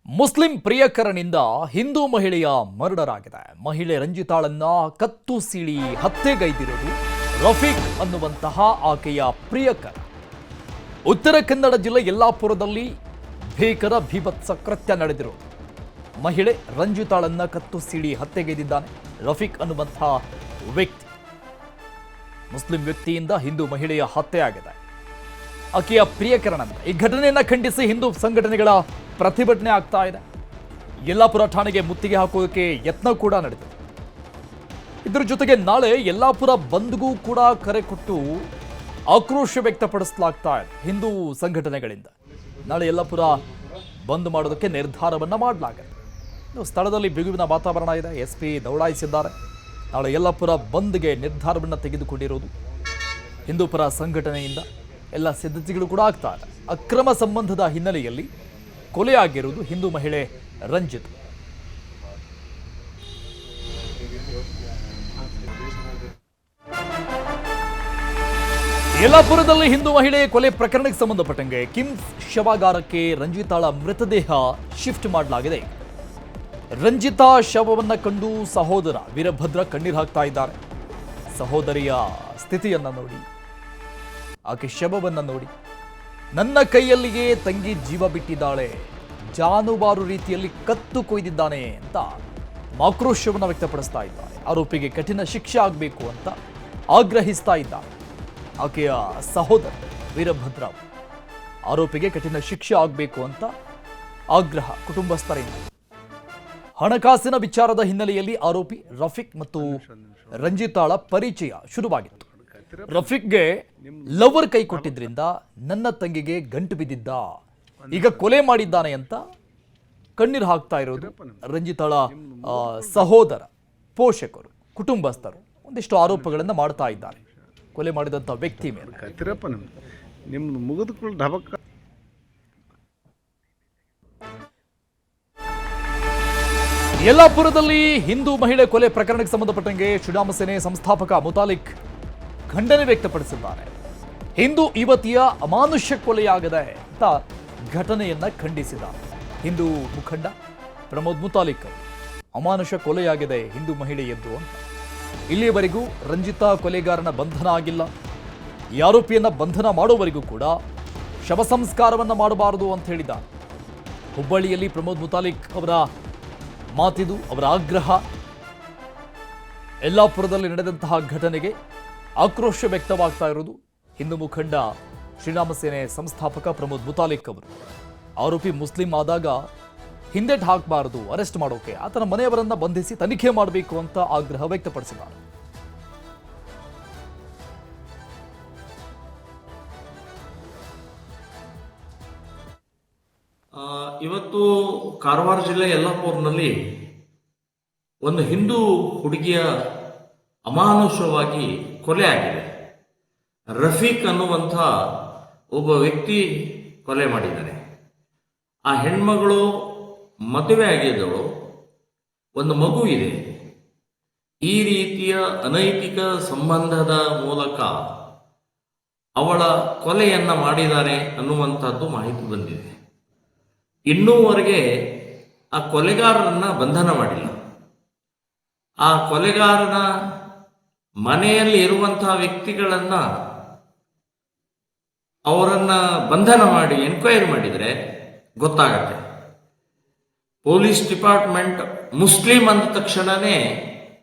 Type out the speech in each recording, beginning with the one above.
Muslim ಪ್ರಿಯಕರನಿಂದ Hindu ಮಹಿಳೆಯ murder ಆಗಿದೆ. ಮಹಿಳೆ ರಂಜಿತಾಳನ್ನ ಕತ್ತು ಸೀಳಿ ಹತ್ಯೆಗೈದಿರೋದು ರಫೀಕ್ ಅನ್ನುವಂತಹ ಆಕೆಯ ಪ್ರಿಯಕರ. ಉತ್ತರ ಕನ್ನಡ ಜಿಲ್ಲೆ ಯಲ್ಲಾಪುರದಲ್ಲಿ ಭೀಕರ ಭೀಭತ್ಸ ಕೃತ್ಯ ನಡೆದಿರೋದು. ಮಹಿಳೆ ರಂಜಿತಾಳನ್ನ ಕತ್ತು ಸೀಳಿ ಹತ್ಯೆಗೈದಿದ್ದಾನೆ ರಫೀಕ್ ಅನ್ನುವಂತಹ ವ್ಯಕ್ತಿ. ಮುಸ್ಲಿಂ ವ್ಯಕ್ತಿಯಿಂದ ಹಿಂದೂ ಮಹಿಳೆಯ ಹತ್ಯೆ ಆಗಿದೆ. ಆಕೆಯ ಪ್ರಿಯಕರನಂತ ಈ ಘಟನೆಯನ್ನ ಖಂಡಿಸಿ ಹಿಂದೂ ಸಂಘಟನೆಗಳ ಪ್ರತಿಭಟನೆ ಆಗ್ತಾ ಇದೆ. ಯಲ್ಲಾಪುರ ಠಾಣೆಗೆ ಮುತ್ತಿಗೆ ಹಾಕೋದಕ್ಕೆ ಯತ್ನ ಕೂಡ ನಡೆದಿದೆ. ಇದರ ಜೊತೆಗೆ ನಾಳೆ ಯಲ್ಲಾಪುರ ಬಂದ್ಗೂ ಕೂಡ ಕರೆ ಕೊಟ್ಟು ಆಕ್ರೋಶ ವ್ಯಕ್ತಪಡಿಸಲಾಗ್ತಾ ಇದೆ ಹಿಂದೂ ಸಂಘಟನೆಗಳಿಂದ. ನಾಳೆ ಯಲ್ಲಾಪುರ ಬಂದ್ ಮಾಡೋದಕ್ಕೆ ನಿರ್ಧಾರವನ್ನ ಮಾಡಲಾಗಿದೆ. ಸ್ಥಳದಲ್ಲಿ ಬಿಗುವಿನ ವಾತಾವರಣ ಇದೆ. SP ದೌಡಾಯಿಸಿದ್ದಾರೆ. ನಾಳೆ ಯಲ್ಲಾಪುರ ಬಂದ್ಗೆ ನಿರ್ಧಾರವನ್ನು ತೆಗೆದುಕೊಂಡಿರುವುದು ಹಿಂದೂಪರ ಸಂಘಟನೆಯಿಂದ ಎಲ್ಲ ಸಿದ್ಧತೆಗಳು ಕೂಡ ಆಗ್ತಾ ಇದೆ. ಅಕ್ರಮ ಸಂಬಂಧದ ಹಿನ್ನೆಲೆಯಲ್ಲಿ ಕೊಲೆಯಾಗಿರುವುದು ಹಿಂದೂ ಮಹಿಳೆ ರಂಜಿತ್. ಯಲ್ಲಾಪುರದಲ್ಲಿ ಹಿಂದೂ ಮಹಿಳೆ ಕೊಲೆ ಪ್ರಕರಣಕ್ಕೆ ಸಂಬಂಧಪಟ್ಟಂಗೆ ಕಿಮ್ಸ್ ಶವಾಗಾರಕ್ಕೆ ರಂಜಿತಾಳ ಮೃತದೇಹ ಶಿಫ್ಟ್ ಮಾಡಲಾಗಿದೆ. ರಂಜಿತಾ ಶವವನ್ನ ಕಂಡು ಸಹೋದರ ವೀರಭದ್ರ ಕಣ್ಣೀರು ಹಾಕ್ತಾ ಇದ್ದಾರೆ. ಸಹೋದರಿಯ ಸ್ಥಿತಿಯನ್ನ ನೋಡಿ, ಆಕೆ ಶವವನ್ನ ನೋಡಿ, ನನ್ನ ಕೈಯಲ್ಲಿಗೆ ತಂಗಿ ಜೀವ ಬಿಟ್ಟಿದ್ದಾಳೆ, ಜಾನುವಾರು ರೀತಿಯಲ್ಲಿ ಕತ್ತು ಕೊಯ್ದಿದ್ದಾನೆ ಅಂತ ಆಕ್ರೋಶವನ್ನು ವ್ಯಕ್ತಪಡಿಸ್ತಾ ಇದ್ದಾರೆ. ಆರೋಪಿಗೆ ಕಠಿಣ ಶಿಕ್ಷೆ ಆಗಬೇಕು ಅಂತ ಆಗ್ರಹಿಸ್ತಾ ಇದ್ದಾರೆ. ಆಕೆಯ ಸಹೋದರ ವೀರಭದ್ರ ಆರೋಪಿಗೆ ಕಠಿಣ ಶಿಕ್ಷೆ ಆಗಬೇಕು ಅಂತ ಆಗ್ರಹ ಕುಟುಂಬಸ್ಥರಿಂದ. ಹಣಕಾಸಿನ ವಿಚಾರದ ಹಿನ್ನೆಲೆಯಲ್ಲಿ ಆರೋಪಿ ರಫೀಕ್ ಮತ್ತು ರಂಜಿತಾಳ ಪರಿಚಯ ಶುರುವಾಗಿತ್ತು. ರಫೀಕ್ಗೆ ಲವರ್ ಕೈ ಕೊಟ್ಟಿದ್ರಿಂದ ನನ್ನ ತಂಗಿಗೆ ಗಂಟು ಬಿದ್ದಿದ್ದ, ಈಗ ಕೊಲೆ ಮಾಡಿದ್ದಾನೆ ಅಂತ ಕಣ್ಣೀರು ಹಾಕ್ತಾ ಇರೋದು ರಂಜಿತಾಳ ಸಹೋದರ, ಪೋಷಕರು, ಕುಟುಂಬಸ್ಥರು ಒಂದಿಷ್ಟು ಆರೋಪಗಳನ್ನು ಮಾಡ್ತಾ ಇದ್ದಾರೆ ಕೊಲೆ ಮಾಡಿದಂಥ ವ್ಯಕ್ತಿ ಮೇಲೆ. ಯಲ್ಲಾಪುರದಲ್ಲಿ ಹಿಂದೂ ಮಹಿಳೆ ಕೊಲೆ ಪ್ರಕರಣಕ್ಕೆ ಸಂಬಂಧಪಟ್ಟಂಗೆ ಶ್ರೀರಾಮ ಸೇನೆ ಸಂಸ್ಥಾಪಕ ಮುತಾಲಿಕ್ ಖಂಡನೆ ವ್ಯಕ್ತಪಡಿಸಿದ್ದಾರೆ. ಹಿಂದೂ ಯುವತಿಯ ಅಮಾನುಷ್ಯ ಕೊಲೆಯಾಗದೆ ಅಂತ ಘಟನೆಯನ್ನ ಖಂಡಿಸಿದ್ದಾರೆ. ಹಿಂದೂ ಮುಖಂಡ ಪ್ರಮೋದ್ ಮುತಾಲಿಕ್ ಅಮಾನುಷ್ಯ ಕೊಲೆಯಾಗಿದೆ ಹಿಂದೂ ಮಹಿಳೆಯದ್ದು ಅಂತ. ಇಲ್ಲಿಯವರೆಗೂ ರಂಜಿತಾ ಕೊಲೆಗಾರನ ಬಂಧನ ಆಗಿಲ್ಲ. ಈ ಆರೋಪಿಯನ್ನ ಬಂಧನ ಮಾಡುವವರೆಗೂ ಕೂಡ ಶವ ಸಂಸ್ಕಾರವನ್ನ ಮಾಡಬಾರದು ಅಂತ ಹೇಳಿದ್ದಾರೆ. ಹುಬ್ಬಳ್ಳಿಯಲ್ಲಿ ಪ್ರಮೋದ್ ಮುತಾಲಿಕ್ ಅವರ ಮಾತಿದು, ಅವರ ಆಗ್ರಹ. ಯಲ್ಲಾಪುರದಲ್ಲಿ ನಡೆದಂತಹ ಘಟನೆಗೆ ಆಕ್ರೋಶ ವ್ಯಕ್ತವಾಗ್ತಾ ಇರೋದು ಹಿಂದೂ ಮುಖಂಡ ಶ್ರೀರಾಮ ಸೇನೆ ಸಂಸ್ಥಾಪಕ ಪ್ರಮೋದ್ ಮುತಾಲಿಕ್ ಅವರು. ಆರೋಪಿ ಮುಸ್ಲಿಂ ಆದಾಗ ಹಿಂದೆಟ್ ಹಾಕಬಾರದು, ಅರೆಸ್ಟ್ ಮಾಡೋಕೆ ಆತನ ಮನೆಯವರನ್ನ ಬಂಧಿಸಿ ತನಿಖೆ ಮಾಡಬೇಕು ಅಂತ ಆಗ್ರಹ ವ್ಯಕ್ತಪಡಿಸಿದ್ದಾರೆ. ಇವತ್ತು ಕಾರವಾರ ಜಿಲ್ಲೆ ಯಲ್ಲಾಪುರನಲ್ಲಿ ಒಂದು ಹಿಂದೂ ಹುಡುಗಿಯ ಅಮಾನುಷವಾಗಿ ಕೊಲೆ ಆಗಿದೆ. ರಫೀಕ್ ಅನ್ನುವಂಥ ಒಬ್ಬ ವ್ಯಕ್ತಿ ಕೊಲೆ ಮಾಡಿದ್ದಾನೆ. ಆ ಹೆಣ್ಮಗಳು ಮದುವೆ ಆಗಿದ್ದಳು, ಒಂದು ಮಗು ಇದೆ. ಈ ರೀತಿಯ ಅನೈತಿಕ ಸಂಬಂಧದ ಮೂಲಕ ಅವಳ ಕೊಲೆಯನ್ನ ಮಾಡಿದ್ದಾನೆ ಅನ್ನುವಂಥದ್ದು ಮಾಹಿತಿ ಬಂದಿದೆ. ಇನ್ನೂವರೆಗೆ ಆ ಕೊಲೆಗಾರರನ್ನ ಬಂಧನ ಮಾಡಿಲ್ಲ. ಆ ಕೊಲೆಗಾರನ ಮನೆಯಲ್ಲಿ ಇರುವಂತಹ ವ್ಯಕ್ತಿಗಳನ್ನ ಅವರನ್ನ ಬಂಧನ ಮಾಡಿ ಎನ್ಕ್ವೈರಿ ಮಾಡಿದರೆ ಗೊತ್ತಾಗತ್ತೆ. ಪೊಲೀಸ್ ಡಿಪಾರ್ಟ್ಮೆಂಟ್ ಮುಸ್ಲಿಂ ಅಂದ ತಕ್ಷಣನೇ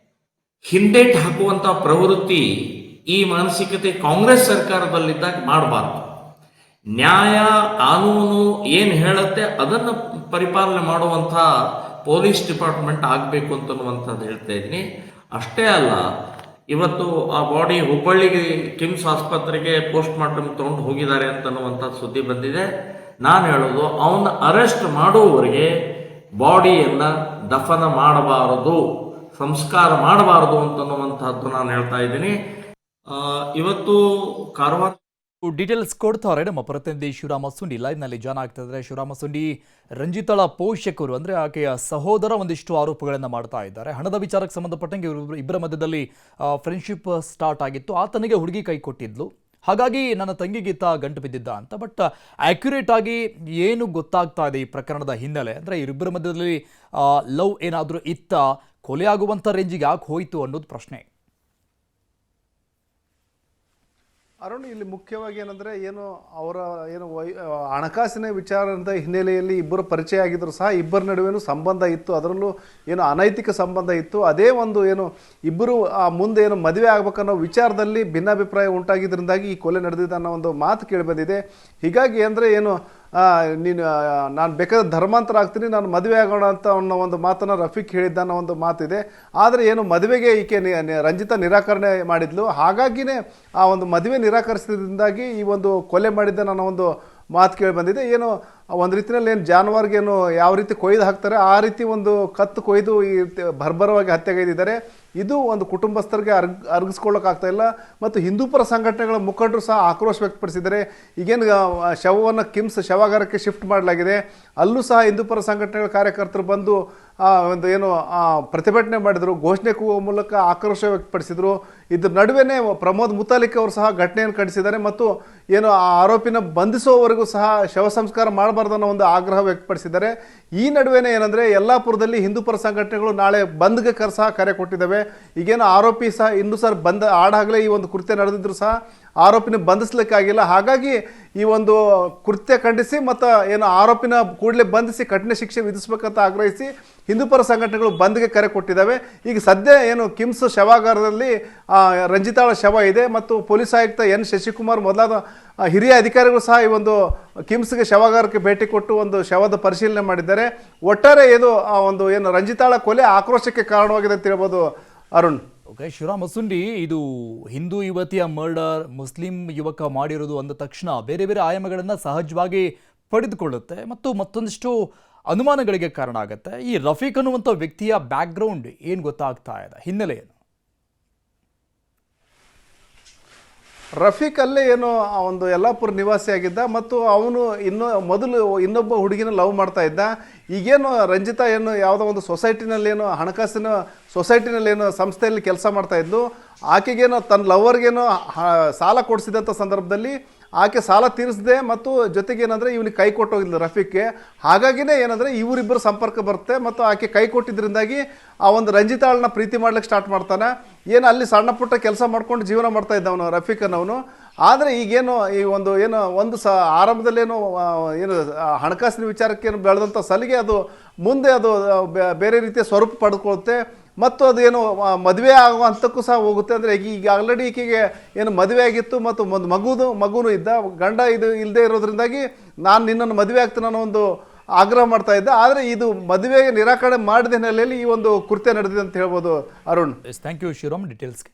ಹಿಂದೇಟ್ ಹಾಕುವಂತಹ ಪ್ರವೃತ್ತಿ, ಈ ಮಾನಸಿಕತೆ ಕಾಂಗ್ರೆಸ್ ಸರ್ಕಾರದಲ್ಲಿದ್ದಾಗ ಮಾಡಬಾರ್ದು. ನ್ಯಾಯ ಕಾನೂನು ಏನು ಹೇಳುತ್ತೆ ಅದನ್ನು ಪರಿಪಾಲನೆ ಮಾಡುವಂಥ ಪೊಲೀಸ್ ಡಿಪಾರ್ಟ್ಮೆಂಟ್ ಆಗಬೇಕು ಅಂತನ್ನುವಂಥದ್ದು ಹೇಳ್ತಾ ಇದ್ದೀನಿ. ಅಷ್ಟೇ ಅಲ್ಲ, ಇವತ್ತು ಆ ಬಾಡಿ ಹುಬ್ಬಳ್ಳಿಗೆ ಕಿಮ್ಸ್ ಆಸ್ಪತ್ರೆಗೆ ಪೋಸ್ಟ್ ಮಾರ್ಟಮ್ ತಗೊಂಡು ಹೋಗಿದ್ದಾರೆ ಅಂತನ್ನುವಂಥ ಸುದ್ದಿ ಬಂದಿದೆ. ನಾನು ಹೇಳೋದು, ಅವನ್ನ ಅರೆಸ್ಟ್ ಮಾಡುವವರೆಗೆ ಬಾಡಿಯನ್ನ ದಫನ ಮಾಡಬಾರದು, ಸಂಸ್ಕಾರ ಮಾಡಬಾರದು ಅಂತನ್ನುವಂಥದ್ದು ನಾನು ಹೇಳ್ತಾ ಇದ್ದೀನಿ. ಇವತ್ತು ಕಾರವಾರ ಡೀಟೇಲ್ಸ್ ಕೊಡ್ತಾರೆ ನಮ್ಮ ಪ್ರತಿನಿಧಿ ಶಿವರಾಮ ಸುಂಡಿ ಲೈವ್ ನಲ್ಲಿ ಜಾಯ್ನ್ ಆಗ್ತಾ ಇದ್ದಾರೆ. ಶಿವರಾಮ ಸುಂಡಿ, ರಂಜಿತಾಳ ಪೋಷಕರು ಅಂದ್ರೆ ಆಕೆಯ ಸಹೋದರ ಒಂದಿಷ್ಟು ಆರೋಪಗಳನ್ನ ಮಾಡ್ತಾ ಇದ್ದಾರೆ. ಹಣದ ವಿಚಾರಕ್ಕೆ ಸಂಬಂಧಪಟ್ಟಂಗೆ ಇಬ್ಬರ ಮಧ್ಯದಲ್ಲಿ ಫ್ರೆಂಡ್ಶಿಪ್ ಸ್ಟಾರ್ಟ್ ಆಗಿತ್ತು. ಆತನಿಗೆ ಹುಡುಗಿ ಕೈ ಕೊಟ್ಟಿದ್ಲು, ಹಾಗಾಗಿ ನನ್ನ ತಂಗಿಗಿತ್ತ ಗಂಟು ಬಿದ್ದಿದ್ದ ಅಂತ. ಬಟ್ ಆಕ್ಯುರೇಟ್ ಆಗಿ ಏನು ಗೊತ್ತಾಗ್ತಾ ಇದೆ ಈ ಪ್ರಕರಣದ ಹಿನ್ನೆಲೆ ಅಂದರೆ ಇವರಿಬ್ಬರ ಮಧ್ಯದಲ್ಲಿ ಲವ್ ಏನಾದರೂ ಇತ್ತ, ಕೊಲೆ ಆಗುವಂಥ ರೇಂಜಿಗೆ ಯಾಕೆ ಹೋಯಿತು ಅನ್ನೋದು ಪ್ರಶ್ನೆ. ಅರುಣ್, ಇಲ್ಲಿ ಮುಖ್ಯವಾಗಿ ಏನಂದರೆ ಅವರ ಹಣಕಾಸಿನ ವಿಚಾರದ ಹಿನ್ನೆಲೆಯಲ್ಲಿ ಇಬ್ಬರು ಪರಿಚಯ ಆಗಿದ್ರು ಸಹ ಇಬ್ಬರ ನಡುವೆನೂ ಸಂಬಂಧ ಇತ್ತು, ಅದರಲ್ಲೂ ಅನೈತಿಕ ಸಂಬಂಧ ಇತ್ತು. ಅದೇ ಇಬ್ಬರು ಮುಂದೆ ಮದುವೆ ಆಗ್ಬೇಕನ್ನೋ ವಿಚಾರದಲ್ಲಿ ಭಿನ್ನಾಭಿಪ್ರಾಯ ಉಂಟಾಗಿದ್ದರಿಂದಾಗಿ ಈ ಕೊಲೆ ನಡೆದಿದೆ ಅನ್ನೋ ಒಂದು ಮಾತು ಕೇಳಿಬಂದಿದೆ. ಹೀಗಾಗಿ ಅಂದರೆ ನಾನು ಬೇಕಾದ್ರೆ ಧರ್ಮಾಂತರ ಆಗ್ತೀನಿ, ನಾನು ಮದುವೆ ಆಗೋಣ ಅಂತ ಅನ್ನೋ ಒಂದು ಮಾತನ್ನು ರಫೀಕ್ ಹೇಳಿದ್ದ ಅನ್ನೋ ಒಂದು ಮಾತಿದೆ. ಆದರೆ ಮದುವೆಗೆ ಈಕೆ ರಂಜಿತಾ ನಿರಾಕರಣೆ ಮಾಡಿದ್ಲು. ಹಾಗಾಗಿನೇ ಆ ಒಂದು ಮದುವೆ ನಿರಾಕರಿಸಿದ್ರಿಂದಾಗಿ ಈ ಒಂದು ಕೊಲೆ ಮಾಡಿದ್ದ ಅನ್ನೋ ಒಂದು ಮಾತು ಕೇಳಿ ಬಂದಿದೆ. ಒಂದು ರೀತಿಯಲ್ಲಿ ಜಾನುವಾರಿಗೆ ಯಾವ ರೀತಿ ಕೊಯ್ದು ಹಾಕ್ತಾರೆ ಆ ರೀತಿ ಒಂದು ಕತ್ತು ಕೊಯ್ದು ಈ ಬರ್ಬರವಾಗಿ ಹತ್ಯೆಗೈದಿದ್ದಾರೆ. ಇದು ಒಂದು ಕುಟುಂಬಸ್ಥರಿಗೆ ಅರ್ಗಿಸ್ಕೊಳ್ಳೋಕ್ಕಾಗ್ತಾ ಇಲ್ಲ. ಮತ್ತು ಹಿಂದೂಪರ ಸಂಘಟನೆಗಳ ಮುಖಂಡರು ಸಹ ಆಕ್ರೋಶ ವ್ಯಕ್ತಪಡಿಸಿದ್ದಾರೆ. ಈಗೇನು ಶವವನ್ನು ಕಿಮ್ಸ್ ಶವಾಗಾರಕ್ಕೆ ಶಿಫ್ಟ್ ಮಾಡಲಾಗಿದೆ, ಅಲ್ಲೂ ಸಹ ಹಿಂದೂಪರ ಸಂಘಟನೆಗಳ ಕಾರ್ಯಕರ್ತರು ಬಂದು ಪ್ರತಿಭಟನೆ ಮಾಡಿದರು, ಘೋಷಣೆ ಕೂಗುವ ಮೂಲಕ ಆಕ್ರೋಶ ವ್ಯಕ್ತಪಡಿಸಿದರು. ಇದ್ರ ನಡುವೆನೇ ಪ್ರಮೋದ್ ಮುತಾಲಿಕ್ ಅವರು ಸಹ ಘಟನೆಯನ್ನು ಖಂಡಿಸಿದ್ದಾರೆ ಮತ್ತು ಆ ಆರೋಪಿನ ಬಂಧಿಸುವವರೆಗೂ ಸಹ ಶವ ಸಂಸ್ಕಾರ ಮಾಡಬಾರ್ದು ಅನ್ನೋ ಒಂದು ಆಗ್ರಹ ವ್ಯಕ್ತಪಡಿಸಿದ್ದಾರೆ. ಈ ನಡುವೆನೇ ಏನಂದರೆ ಯಲ್ಲಾಪುರದಲ್ಲಿ ಹಿಂದೂಪರ ಸಂಘಟನೆಗಳು ನಾಳೆ ಬಂದ್ಗೆ ಸಹ ಕರೆ ಕೊಟ್ಟಿದ್ದಾವೆ. ಈಗೇನು ಆರೋಪಿ ಸಹ ಇನ್ನೂ ಸರ್ ಆಡಾಗಲೇ ಈ ಒಂದು ಕೃತ್ಯ ನಡೆದಿದ್ರು ಸಹ ಆರೋಪಿನ ಬಂಧಿಸಲಿಕ್ಕಾಗಿಲ್ಲ. ಹಾಗಾಗಿ ಈ ಒಂದು ಕೃತ್ಯ ಖಂಡಿಸಿ ಮತ್ತು ಆರೋಪಿನ ಕೂಡಲೇ ಬಂಧಿಸಿ ಕಠಿಣ ಶಿಕ್ಷೆ ವಿಧಿಸಬೇಕಂತ ಆಗ್ರಹಿಸಿ ಹಿಂದೂಪರ ಸಂಘಟನೆಗಳು ಬಂದ್ಗೆ ಕರೆ ಕೊಟ್ಟಿದ್ದಾವೆ. ಈಗ ಸದ್ಯ ಕಿಮ್ಸ್ ಶವಾಗಾರದಲ್ಲಿ ರಂಜಿತಾಳ ಶವ ಇದೆ ಮತ್ತು ಪೊಲೀಸ್ ಆಯುಕ್ತ ಎನ್ ಶಶಿಕುಮಾರ್ ಮೊದಲಾದ ಹಿರಿಯ ಅಧಿಕಾರಿಗಳು ಸಹ ಈ ಒಂದು ಕಿಮ್ಸ್ಗೆ ಶವಾಗಾರಕ್ಕೆ ಭೇಟಿ ಕೊಟ್ಟು ಒಂದು ಶವದ ಪರಿಶೀಲನೆ ಮಾಡಿದ್ದಾರೆ. ಒಟ್ಟಾರೆ ರಂಜಿತಾಳ ಕೊಲೆ ಆಕ್ರೋಶಕ್ಕೆ ಕಾರಣವಾಗಿದೆ ಅಂತ ಹೇಳ್ಬೋದು ಅರುಣ್. ಓಕೆ, ಶಿವರಾಮ್ ಮಸುಂಡಿ, ಇದು ಹಿಂದೂ ಯುವತಿಯ ಮರ್ಡರ್, ಮುಸ್ಲಿಂ ಯುವಕ ಮಾಡಿರೋದು ಅಂದ ತಕ್ಷಣ ಬೇರೆ ಬೇರೆ ಆಯಾಮಗಳನ್ನು ಸಹಜವಾಗಿ ಪಡೆದುಕೊಳ್ಳುತ್ತೆ ಮತ್ತು ಮತ್ತೊಂದಿಷ್ಟು ಅನುಮಾನಗಳಿಗೆ ಕಾರಣ ಆಗುತ್ತೆ. ಈ ರಫೀಕ್ ಅನ್ನುವಂಥ ವ್ಯಕ್ತಿಯ ಬ್ಯಾಕ್ಗ್ರೌಂಡ್ ಏನು ಗೊತ್ತಾಗ್ತಾ ಇದೆ, ಹಿನ್ನೆಲೆ ಏನು? ರಫೀಕ್ ಅಲ್ಲೇ ಆ ಒಂದು ಯಲ್ಲಾಪುರ ನಿವಾಸಿಯಾಗಿದ್ದ ಮತ್ತು ಅವನು ಇನ್ನೊಬ್ಬ ಹುಡುಗಿನ ಲವ್ ಮಾಡ್ತಾ ಇದ್ದ. ಈಗೇನು ರಂಜಿತಾ ಯಾವುದೋ ಒಂದು ಸೊಸೈಟಿನಲ್ಲಿ ಹಣಕಾಸಿನ ಸೊಸೈಟಿನಲ್ಲಿ ಸಂಸ್ಥೆಯಲ್ಲಿ ಕೆಲಸ ಮಾಡ್ತಾ ಇದ್ಲು. ಆಕೆಗೇನೋ ತನ್ನ ಲವರ್ಗೇನೋ ಸಾಲ ಕೊಡಿಸಿದಂಥ ಸಂದರ್ಭದಲ್ಲಿ ಆಕೆ ಸಾಲ ತೀರಿಸದೆ ಮತ್ತು ಜೊತೆಗೆ ಇವನಿಗೆ ಕೈ ಕೊಟ್ಟೋಗಿದ್ಲು ರಫೀಕ್ಗೆ. ಹಾಗಾಗಿನೇ ಇವರಿಬ್ಬರು ಸಂಪರ್ಕ ಬರುತ್ತೆ ಮತ್ತು ಆಕೆ ಕೈ ಕೊಟ್ಟಿದ್ದರಿಂದಾಗಿ ಆ ಒಂದು ರಂಜಿತಾಳನ್ನ ಪ್ರೀತಿ ಮಾಡ್ಲಿಕ್ಕೆ ಸ್ಟಾರ್ಟ್ ಮಾಡ್ತಾನೆ. ಅಲ್ಲಿ ಸಣ್ಣ ಪುಟ್ಟ ಕೆಲಸ ಮಾಡ್ಕೊಂಡು ಜೀವನ ಮಾಡ್ತಾ ಇದ್ದವನು ರಫೀಕ್ ಅನ್ನೋನು. ಆದರೆ ಈಗೇನು ಈ ಒಂದು ಆರಂಭದಲ್ಲೇನು ಹಣಕಾಸಿನ ವಿಚಾರಕ್ಕೆ ಬೆಳೆದಂಥ ಸಲಿಗೆ ಅದು ಮುಂದೆ ಬೇರೆ ರೀತಿಯ ಸ್ವರೂಪ ಪಡೆದುಕೊಳ್ಳುತ್ತೆ ಮತ್ತು ಮದುವೆ ಆಗುವ ಹಂತಕ್ಕೂ ಸಹ ಹೋಗುತ್ತೆ. ಅಂದರೆ ಈಗ ಆಲ್ರೆಡಿ ಈಕೆಗೆ ಮದುವೆ ಆಗಿತ್ತು ಮತ್ತು ಒಂದು ಮಗುನೂ ಇದ್ದ. ಗಂಡ ಇಲ್ಲದೆ ಇರೋದ್ರಿಂದಾಗಿ ನಾನು ನಿನ್ನನ್ನು ಮದುವೆ ಆಗ್ತೀನಿ ಅನ್ನೋ ಒಂದು ಆಗ್ರಹ ಮಾಡ್ತಾ ಇದ್ದ. ಆದರೆ ಇದು ಮದುವೆಗೆ ನಿರಾಕರಣೆ ಮಾಡಿದ ಹಿನ್ನೆಲೆಯಲ್ಲಿ ಈ ಒಂದು ಕೃತ್ಯ ನಡೆದಿದೆ ಅಂತ ಹೇಳ್ಬೋದು ಅರುಣ್. Thank you Shivaram, ಡೀಟೇಲ್ಸ್ಗೆ.